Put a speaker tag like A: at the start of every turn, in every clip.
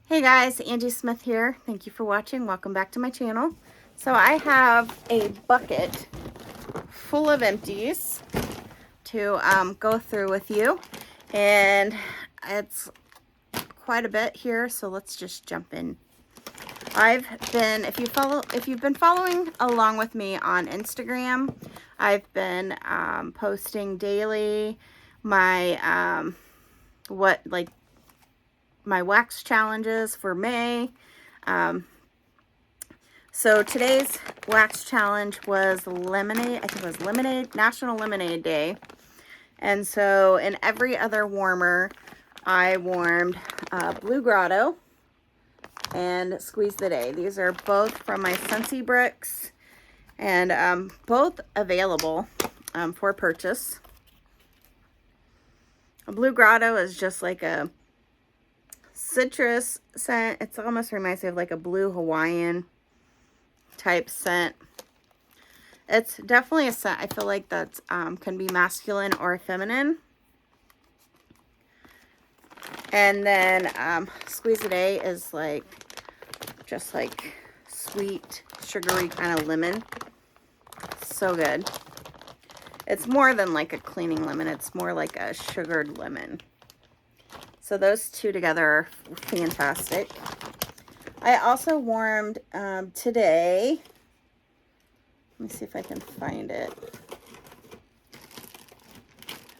A: Hey guys, Angie Smith here. Thank you for watching. Welcome back to my channel. So I have a bucket full of empties to go through with you, and it's quite a bit here, so let's just jump in. If you've been following along with me on Instagram, I've been posting daily my my wax challenges for May. So today's wax challenge was lemonade. I think it was lemonade, National Lemonade Day. And so in every other warmer, I warmed Blue Grotto and Squeeze the Day. These are both from my Scentsy bricks, and both available for purchase. A Blue Grotto is just like a citrus scent. It almost reminds me of like a blue Hawaiian type scent. It's definitely a scent I feel like that can be masculine or feminine. And then Squeeze a Day is like just like sweet, sugary kind of lemon. So good. It's more than like a cleaning lemon. It's more like a sugared lemon. So those two together are fantastic. I also warmed today. Let me see if I can find it.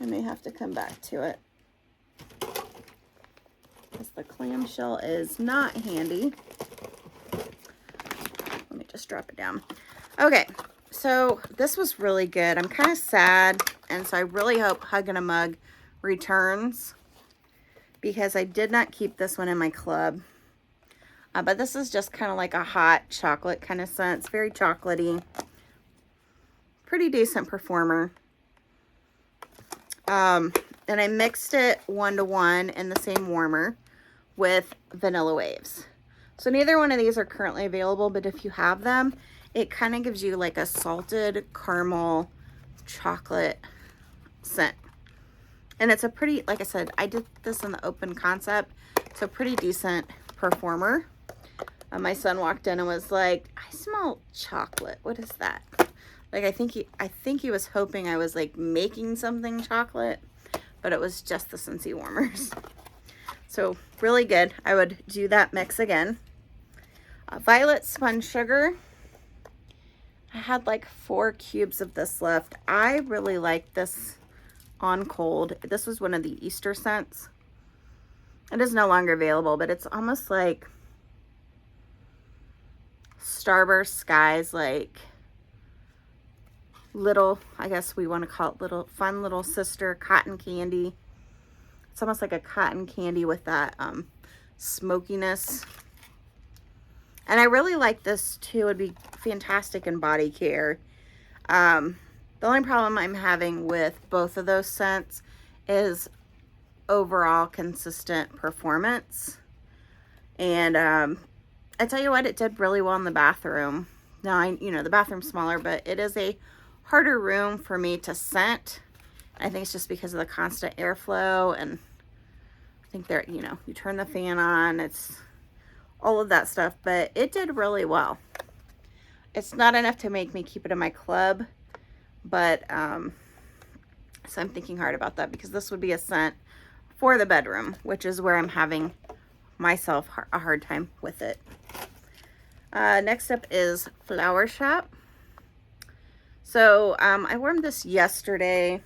A: I may have to come back to it, because the clamshell is not handy. Let me just drop it down. Okay, so this was really good. I'm kind of sad, and so I really hope Hug in a Mug returns, because I did not keep this one in my club. But this is just kind of like a hot chocolate kind of scent. It's very chocolatey. Pretty decent performer. And I mixed it 1-to-1 in the same warmer with Vanilla Waves. So neither one of these are currently available, but if you have them, it kind of gives you like a salted caramel chocolate scent. And it's a pretty, like I said, I did this in the open concept, so pretty decent performer. My son walked in and was like, I smell chocolate. What is that? Like, I think he was hoping I was like making something chocolate, but it was just the Scentsy warmers. So really good. I would do that mix again. Violet Spun Sugar. I had like 4 cubes of this left. I really like this on cold. This was one of the Easter scents. It is no longer available, but it's almost like Starburst Sky's like little, I guess we want to call it little fun little sister cotton candy. It's almost like a cotton candy with that smokiness. And I really like this too. It would be fantastic in body care. The only problem I'm having with both of those scents is overall consistent performance. And I tell you what, it did really well in the bathroom. Now, the bathroom's smaller, but it is a harder room for me to scent. I think it's just because of the constant airflow, and I think there, you turn the fan on, it's all of that stuff, but it did really well. It's not enough to make me keep it in my club, but so I'm thinking hard about that, because this would be a scent for the bedroom, which is where I'm having myself a hard time with it. Next up is Flower Shop. So I warmed this yesterday.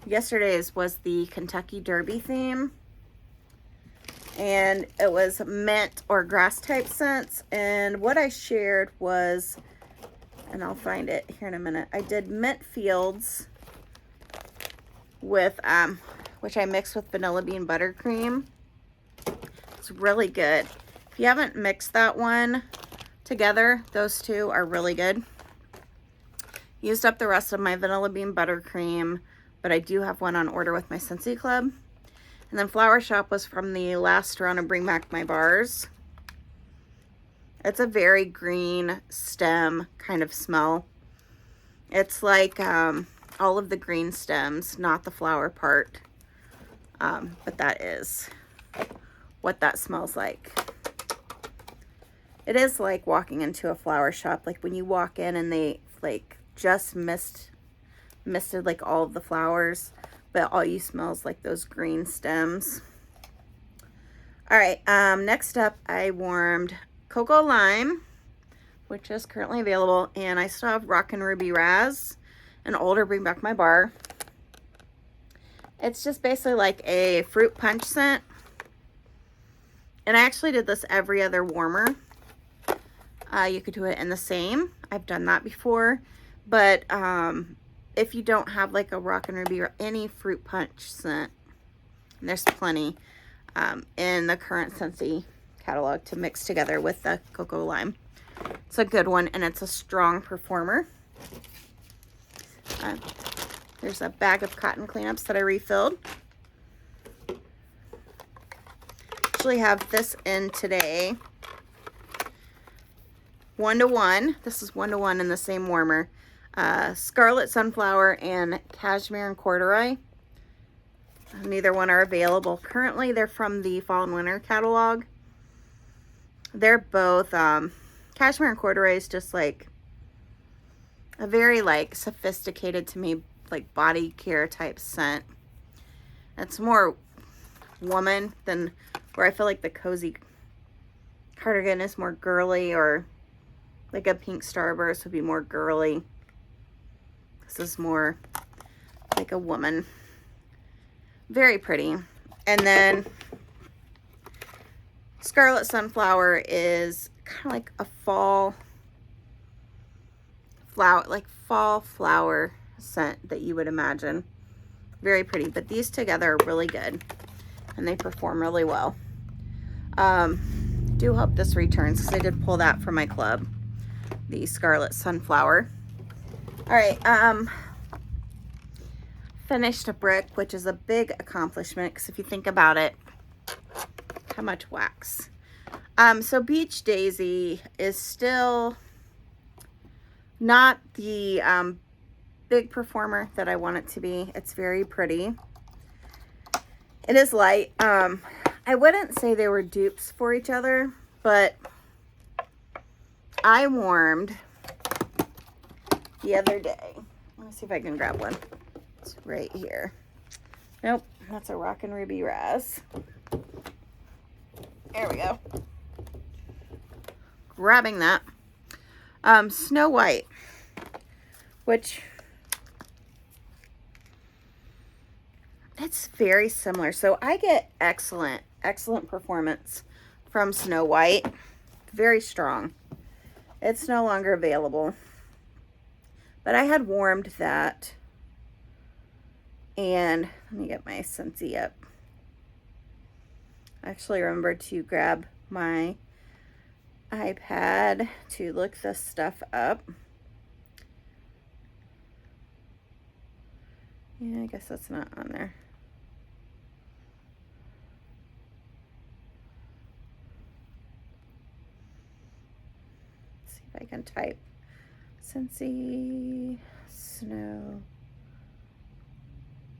A: Yesterday's was the Kentucky Derby theme, and it was mint or grass type scents. And what I shared was, and I'll find it here in a minute, I did Mint Fields with which I mixed with vanilla bean buttercream. It's really good. If you haven't mixed that one together, those two are really good. Used up the rest of my vanilla bean buttercream, but I do have one on order with my Scentsy Club. And then Flower Shop was from the last round of Bring Back My Bars. It's a very green stem kind of smell. It's like all of the green stems, not the flower part. But that is what that smells like. It is like walking into a flower shop, like when you walk in and they like just misted like all of the flowers, but all you smell is like those green stems. All right, next up I warmed Cocoa Lime, which is currently available, and I still have Rockin' Ruby Raz, an older Bring Back My Bar. It's just basically like a fruit punch scent, and I actually did this every other warmer. You could do it in the same. I've done that before, but if you don't have like a Rockin' Ruby or any fruit punch scent, there's plenty in the current Scentsy catalog to mix together with the Cocoa Lime. It's a good one, and it's a strong performer. There's a bag of cotton cleanups that I refilled. Actually have this in today. 1-to-1. This is 1-to-1 in the same warmer. Scarlet Sunflower and Cashmere and Corduroy. Neither one are available. Currently, they're from the Fall and Winter catalog. They're both, Cashmere and Corduroy is just like a very like sophisticated to me, like body care type scent. It's more woman than where I feel like the Cozy Cardigan is more girly, or like a pink Starburst would be more girly. This is more like a woman. Very pretty. And then Scarlet Sunflower is kind of like a fall flower, like fall flower scent that you would imagine. Very pretty, but these together are really good and they perform really well. Do hope this returns because I did pull that from my club, the Scarlet Sunflower. All right, finished a brick, which is a big accomplishment because if you think about it, how much wax. So Beach Daisy is still not the big performer that I want it to be. It's very pretty. It is light. I wouldn't say they were dupes for each other, but I warmed the other day. Let me see if I can grab one. It's right here. Nope, that's a Rockin' Ruby Raz. There we go. Grabbing that. Snow White, which it's very similar. So I get excellent performance from Snow White. Very strong. It's no longer available. But I had warmed that. And let me get my Scentsy up. I actually remembered to grab my iPad to look this stuff up. Yeah, I guess that's not on there. Let's see if I can type Scentsy Snow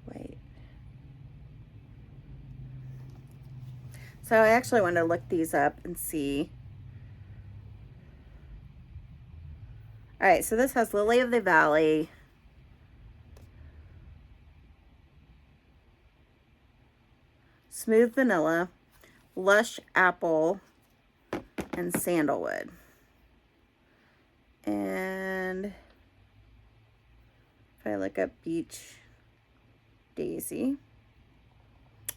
A: White. So I actually wanted to look these up and see. All right, so this has Lily of the Valley, Smooth Vanilla, Lush Apple, and Sandalwood. And if I look up Beach Daisy,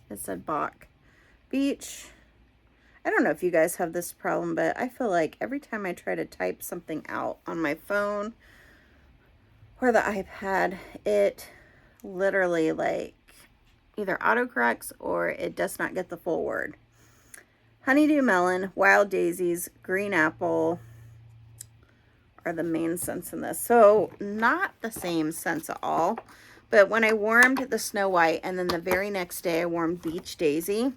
A: it said Bach Beach. I don't know if you guys have this problem, but I feel like every time I try to type something out on my phone or the iPad, it literally like either autocorrects or it does not get the full word. Honeydew Melon, Wild Daisies, Green Apple are the main scents in this. So not the same scents at all, but when I warmed the Snow White and then the very next day I warmed Beach Daisy,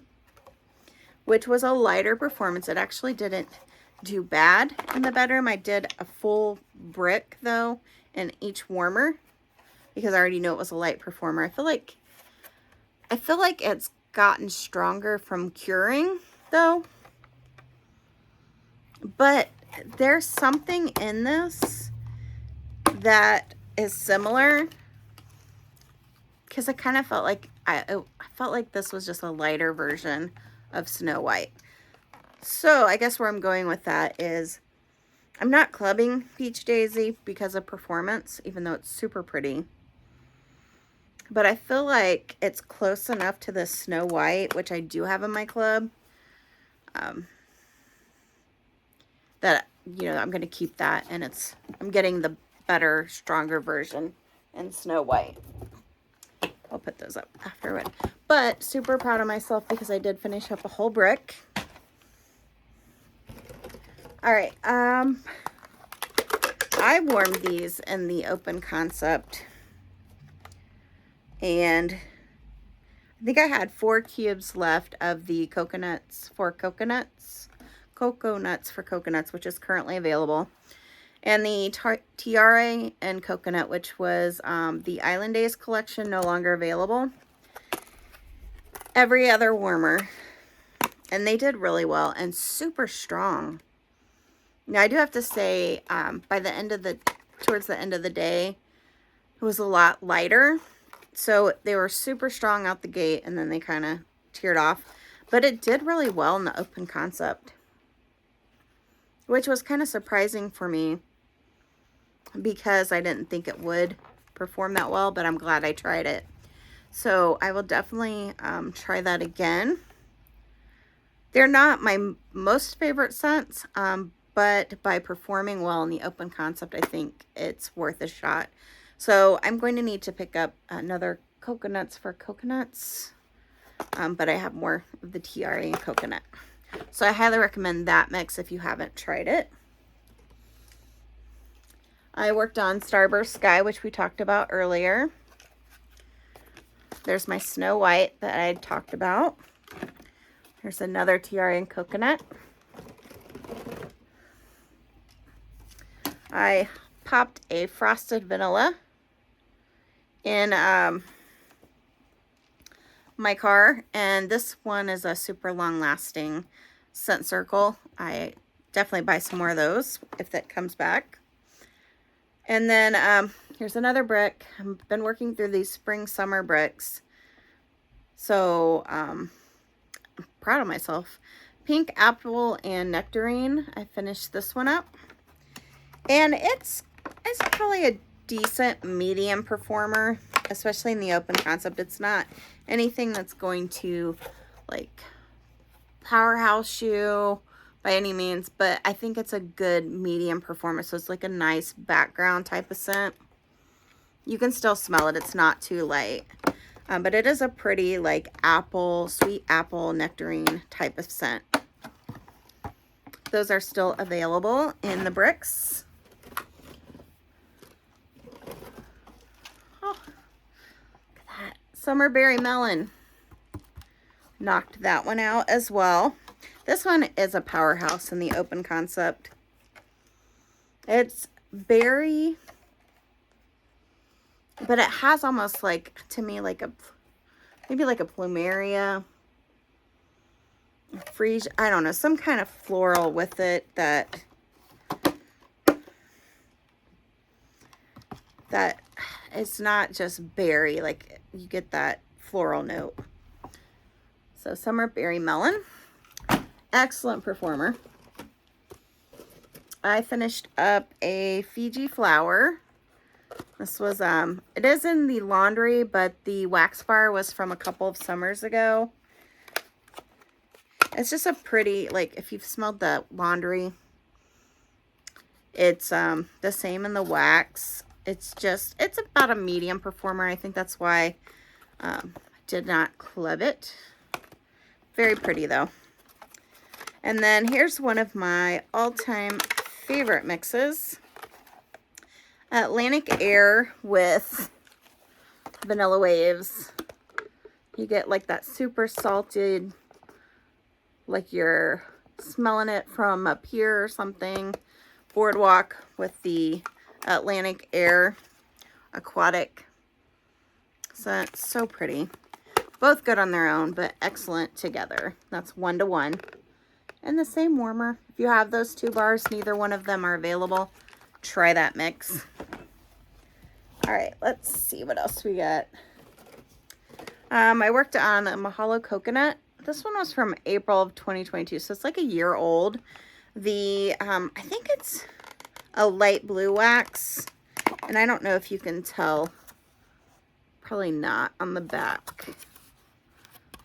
A: which was a lighter performance. It actually didn't do bad in the bedroom. I did a full brick though in each warmer because I already knew it was a light performer. I feel like it's gotten stronger from curing though. But there's something in this that is similar, because I kind of felt like I felt like this was just a lighter version of Snow White. So I guess where I'm going with that is I'm not clubbing Peach Daisy because of performance, even though it's super pretty. But I feel like it's close enough to the Snow White, which I do have in my club, that, you know, I'm going to keep that. And I'm getting the better, stronger version in Snow White. I'll put those up afterward. But super proud of myself because I did finish up a whole brick. All right. I warmed these in the open concept. And I think I had 4 cubes left of the coconuts for coconuts, which is currently available. And the tiare and coconut, which was the Island Days collection, no longer available. Every other warmer. And they did really well and super strong. Now, I do have to say, by the end of towards the end of the day, it was a lot lighter. So they were super strong out the gate, and then they kind of teared off. But it did really well in the open concept, which was kind of surprising for me because I didn't think it would perform that well, but I'm glad I tried it. So I will definitely try that again. They're not my most favorite scents, but by performing well in the open concept, I think it's worth a shot. So I'm going to need to pick up another coconuts for coconuts, but I have more of the tiare and coconut. So I highly recommend that mix if you haven't tried it. I worked on Starburst Sky, which we talked about earlier. There's my Snow White that I had talked about. There's another tiare and coconut. I popped a frosted vanilla in my car, and this one is a super long lasting scent circle. I definitely buy some more of those if that comes back. And then here's another brick. I've been working through these spring summer bricks, so I'm proud of myself. Pink apple and nectarine. I finished this one up, and it's probably a decent medium performer, especially in the open concept. It's not anything that's going to like powerhouse you by any means, but I think it's a good medium performer. So it's like a nice background type of scent. You can still smell it. It's not too light, but it is a pretty like apple, sweet apple nectarine type of scent. Those are still available in the bricks. Summer Berry Melon. Knocked that one out as well. This one is a powerhouse in the open concept. It's berry, but it has almost like, to me, like maybe like a plumeria, Fiji, I don't know, some kind of floral with it that it's not just berry, like you get that floral note. So Summer Berry Melon, excellent performer. I finished up a Fiji Flower. This was it is in the laundry, but the wax bar was from a couple of summers ago. It's just a pretty, like, if you've smelled the laundry, it's the same in the wax. It's about a medium performer. I think that's why I did not club it. Very pretty though. And then here's one of my all-time favorite mixes. Atlantic Air with Vanilla Waves. You get like that super salted, like you're smelling it from up here or something. Boardwalk with the Atlantic Air aquatic scent. So pretty. Both good on their own, but excellent together. That's 1 to 1. and the same warmer. If you have those two bars, neither one of them are available, try that mix. All right, let's see what else we got. I worked on a Mahalo Coconut. This one was from April of 2022, so it's like a year old. I think it's a light blue wax, and I don't know if you can tell, probably not, on the back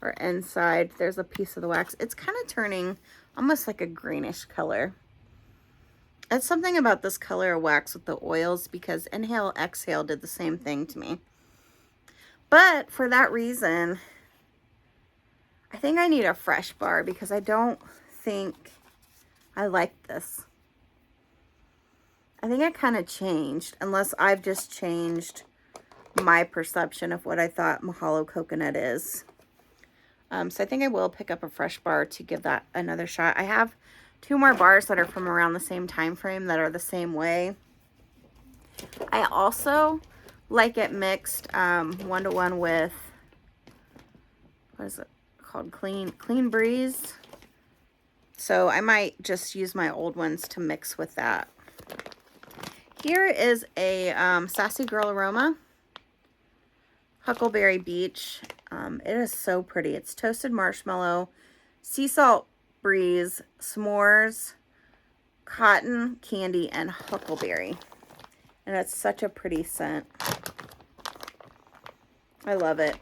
A: or inside. There's a piece of the wax. It's kind of turning almost like a greenish color. It's something about this color of wax with the oils, because Inhale Exhale did the same thing to me. But for that reason, I think I need a fresh bar, because I don't think I like this. I think I kind of changed, unless I've just changed my perception of what I thought Mahalo Coconut is. So I think I will pick up a fresh bar to give that another shot. I have 2 more bars that are from around the same time frame that are the same way. I also like it mixed 1-to-1 with, what is it called? Clean Breeze. So I might just use my old ones to mix with that. Here is a Sassy Girl Aroma, Huckleberry Beach. It is so pretty. It's toasted marshmallow, sea salt breeze, s'mores, cotton candy, and huckleberry. And it's such a pretty scent. I love it.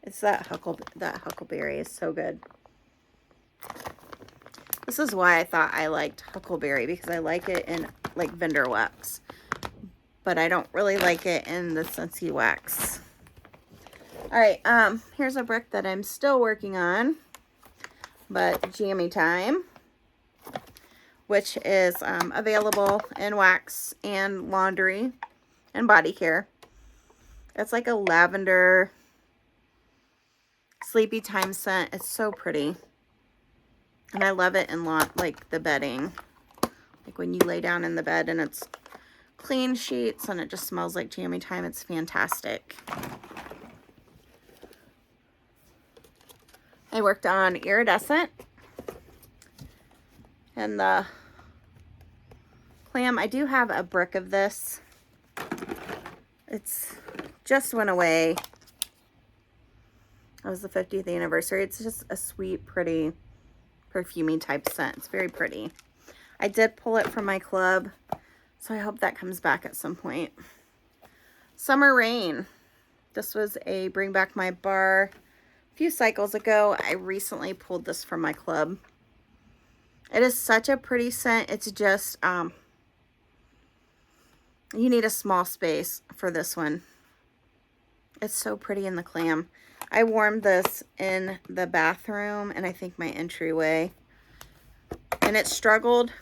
A: It's that huckleberry is so good. This is why I thought I liked huckleberry, because I like it in like vendor wax, but I don't really like it in the Scentsy wax. All right, here's a brick that I'm still working on, but Jammy Time, which is available in wax and laundry and body care. It's like a lavender sleepy time scent. It's so pretty. And I love it in like the bedding. Like when you lay down in the bed and it's clean sheets and it just smells like Jammy Time. It's fantastic. I worked on Iridescent. And the clam, I do have a brick of this. It's just went away. It was the 50th anniversary. It's just a sweet, pretty, perfumey type scent. It's very pretty. I did pull it from my club, so I hope that comes back at some point. Summer Rain. This was a Bring Back My Bar a few cycles ago. I recently pulled this from my club. It is such a pretty scent. It's just, you need a small space for this one. It's so pretty in the clam. I warmed this in the bathroom and I think my entryway. And it struggled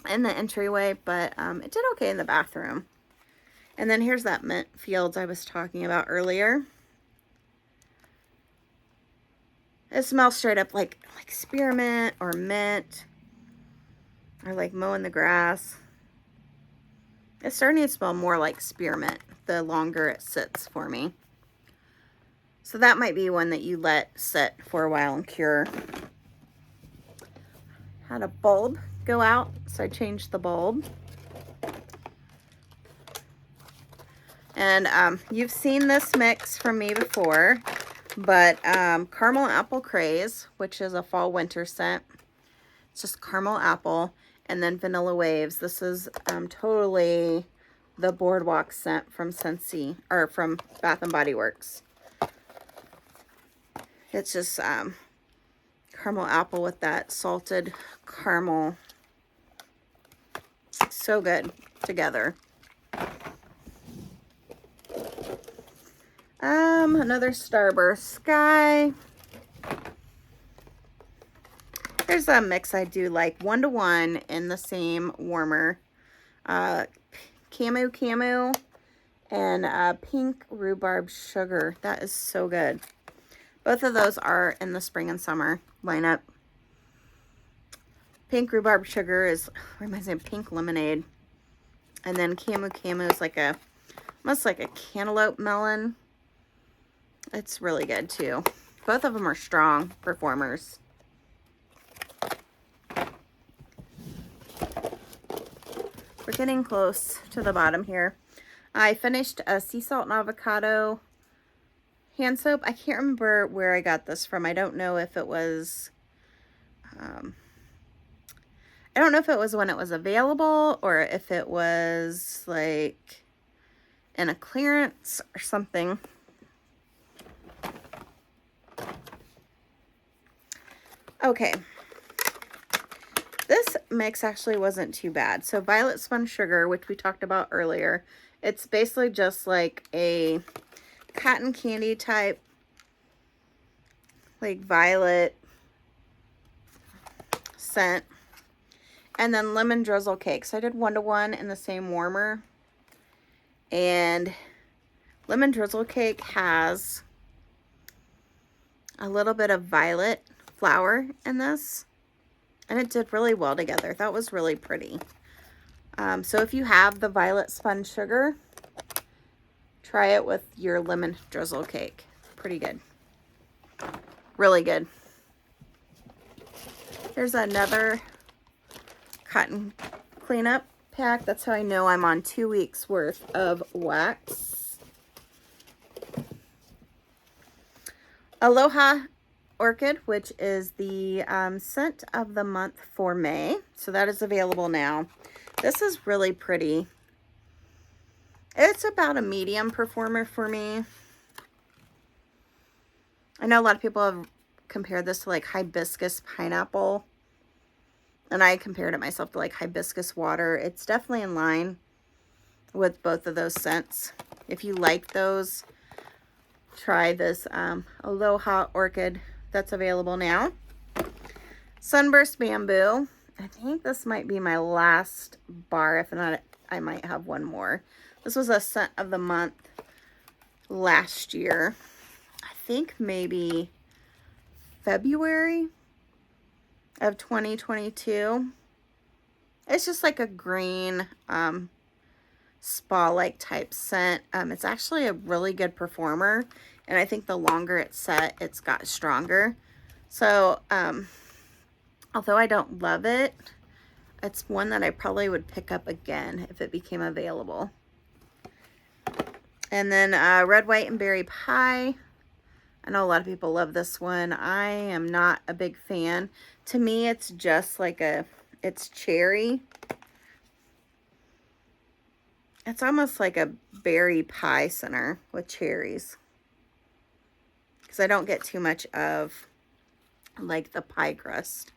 A: in the entryway, but it did okay in the bathroom. And then here's that mint fields I was talking about earlier. It smells straight up like spearmint or mint, or like mowing the grass. It's starting to smell more like spearmint the longer it sits for me. So that might be one that you let sit for a while and cure. Had a bulb go out, so I changed the bulb. And you've seen this mix from me before, but Caramel Apple Craze, which is a fall winter scent. It's just caramel apple, and then Vanilla Waves. This is totally the Boardwalk scent from Scentsy, or from Bath and Body Works. It's just caramel apple with that salted caramel. So good together. Another Starburst Sky. Here's a mix I do like, 1-to-1 in the same warmer. Camu and Pink Rhubarb Sugar. That is so good. Both of those are in the spring and summer lineup. Pink Rhubarb Sugar reminds me of pink lemonade. And then Camu is like almost like a cantaloupe melon. It's really good too. Both of them are strong performers. We're getting close to the bottom here. I finished a sea salt and avocado hand soap. I can't remember where I got this from. I don't know if it was, I don't know if it was when it was available or if it was like in a clearance or something. Okay. This mix actually wasn't too bad. So violet spun sugar, which we talked about earlier, it's basically just like a cotton candy type, like violet scent. And then lemon drizzle cake. So I did 1-to-1 in the same warmer. And lemon drizzle cake has a little bit of violet flower in this. And it did really well together. That was really pretty. So if you have the violet spun sugar, try it with your lemon drizzle cake. Pretty good. Really good. Here's another cotton cleanup pack. That's how I know I'm on 2 weeks worth of wax. Aloha Orchid, which is the scent of the month for May. So that is available now. This is really pretty. It's about a medium performer for me. I know a lot of people have compared this to like hibiscus pineapple. And I compared it myself to like hibiscus water. It's definitely in line with both of those scents. If you like those, try this Aloha Orchid that's available now. Sunburst Bamboo. I think this might be my last bar. If not, I might have one more. This was a scent of the month last year. I think maybe February of 2022. It's just like a green spa-like type scent. It's actually a really good performer, and I think the longer it's set, it's got stronger. So although I don't love it, it's one that I probably would pick up again if it became available. And then red, white, and berry pie. I know a lot of people love this one. I am not a big fan. To me, it's just like it's cherry. It's almost like a berry pie center with cherries. Because I don't get too much of like the pie crust.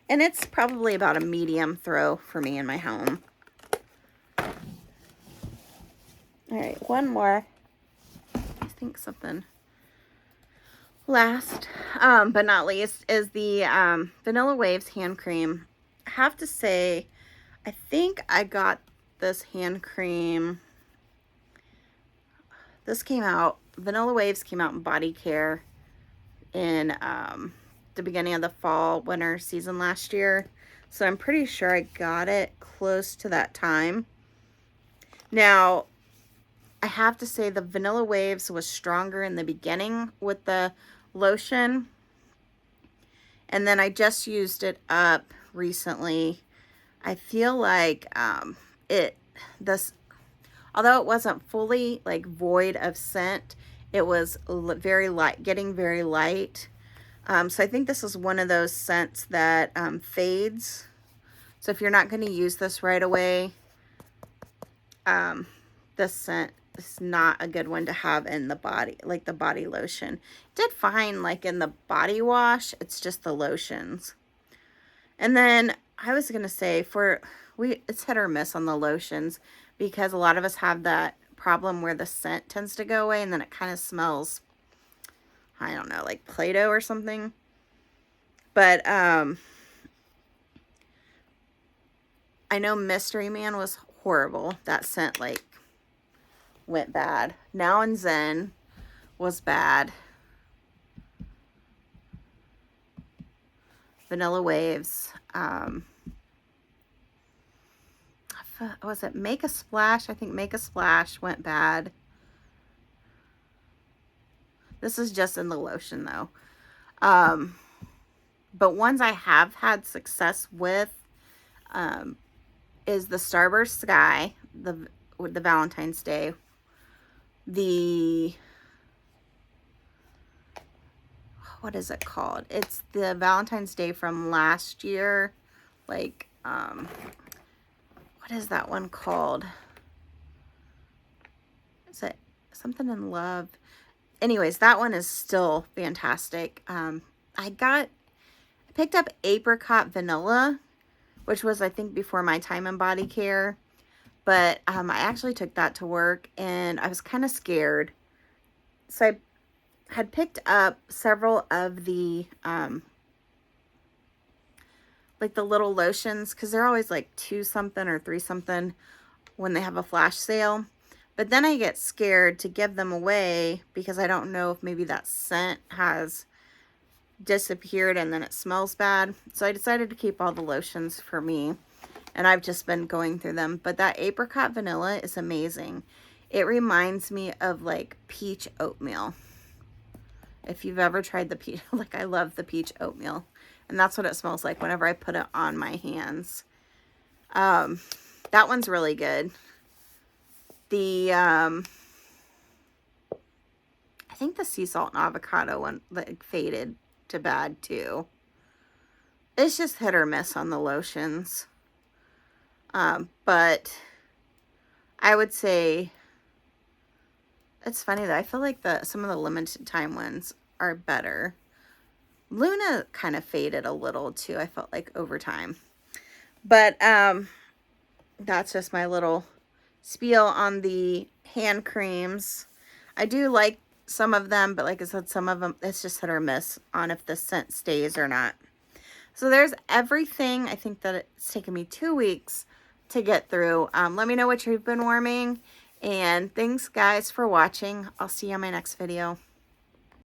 A: And it's probably about a medium throw for me in my home. All right, one more. I think something last, but not least, is the Vanilla Waves hand cream. I have to say, I think I got this hand cream. This came out, Vanilla Waves came out in body care in the beginning of the fall winter season last year. So I'm pretty sure I got it close to that time. Now, I have to say the Vanilla Waves was stronger in the beginning with the lotion. And then I just used it up recently. I feel like although it wasn't fully like void of scent, it was very light, getting very light. So I think this is one of those scents that fades. So if you're not going to use this right away, this scent is not a good one to have in the body, like the body lotion. Did fine like in the body wash. It's just the lotions. And then I was going to say it's hit or miss on the lotions because a lot of us have that problem where the scent tends to go away and then it kind of smells, I don't know, like Play-Doh or something. But I know Mystery Man was horrible. That scent like went bad. Now and Zen was bad. Vanilla Waves. Was it Make a Splash? I think Make a Splash went bad. This is just in the lotion though. But ones I have had success with is the Starburst Sky, the Valentine's Day, what is it called? It's the Valentine's Day from last year. Like, what is that one called? Is it something in love? Anyways, that one is still fantastic. I picked up apricot vanilla, which was, I think, before my time in body care. But I actually took that to work, and I was kind of scared. So I had picked up several of the, like the little lotions, because they're always like 2 something or 3 something when they have a flash sale. But then I get scared to give them away because I don't know if maybe that scent has disappeared and then it smells bad. So I decided to keep all the lotions for me, and I've just been going through them. But that apricot vanilla is amazing. It reminds me of like peach oatmeal. If you've ever tried the peach, like I love the peach oatmeal, and that's what it smells like whenever I put it on my hands. That one's really good. The I think the sea salt and avocado one like faded to bad too. It's just hit or miss on the lotions. But I would say it's funny that I feel like some of the limited time ones are better. Luna kind of faded a little too, I felt like, over time. But that's just my little spiel on the hand creams. I do like some of them, but like I said, some of them, it's just hit or miss on if the scent stays or not. So there's everything. I think that it's taken me 2 weeks to get through. Let me know what you've been warming. And thanks, guys, for watching. I'll see you on my next video.